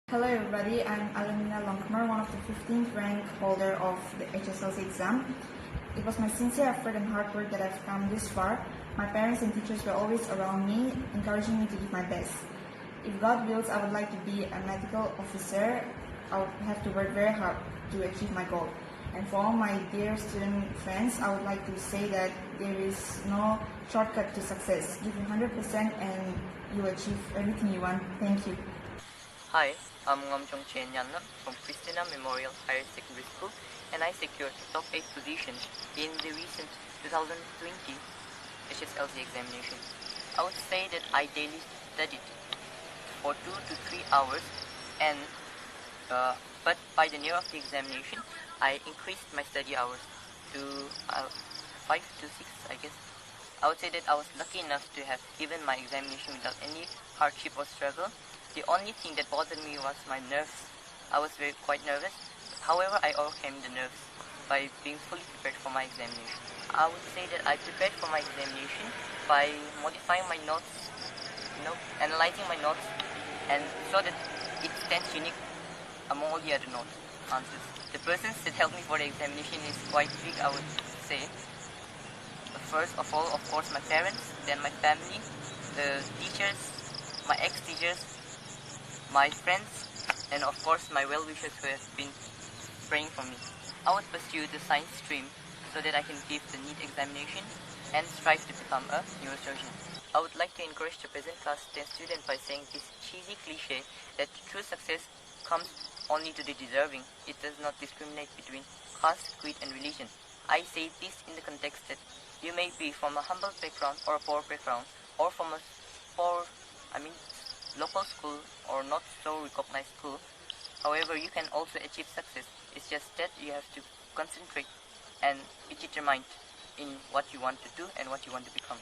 Hello everybody, I'm Alumina Longkamar, one of the 15th rank holder of the HSLC exam. It was my sincere effort and hard work that I've come this far. My parents and teachers were always around me, encouraging me to give my best. If God wills, I would like to be a medical officer. I would have to work very hard to achieve my goal. And for all my dear student friends, I would like to say that there is no shortcut to success. Give you 100% and you achieve everything you want. Thank you. Hi, I'm Ngamjong Chen Yanam from Christina Memorial Higher Secondary School, and I secured the top 8 position in the recent 2020 HSLC examination. I would say that I daily studied for 2 to 3 hours, and but by the near of the examination, I increased my study hours to 5 to 6, I guess. I would say that I was lucky enough to have given my examination without any hardship or struggle. The only thing that bothered me was my nerves. I was quite nervous. However, I overcame the nerves by being fully prepared for my examination. I would say that I prepared for my examination by modifying my notes, analyzing my notes, and so that it stands unique among all the other notes answers. The persons that helped me for the examination is quite big, I would say. First of all, of course, my parents, then my family, the teachers, my ex-teachers, my friends, and of course my well-wishers who have been praying for me. I would pursue the science stream so that I can give the NEET examination and strive to become a neurosurgeon. I would like to encourage the present class 10 student by saying this cheesy cliche that true success comes only to the deserving. It does not discriminate between caste, creed, and religion. I say this in the context that you may be from a humble background or a poor background, or from a local school or not so recognized school. However, you can also achieve success. It's just that you have to concentrate and be determined in what you want to do and what you want to become.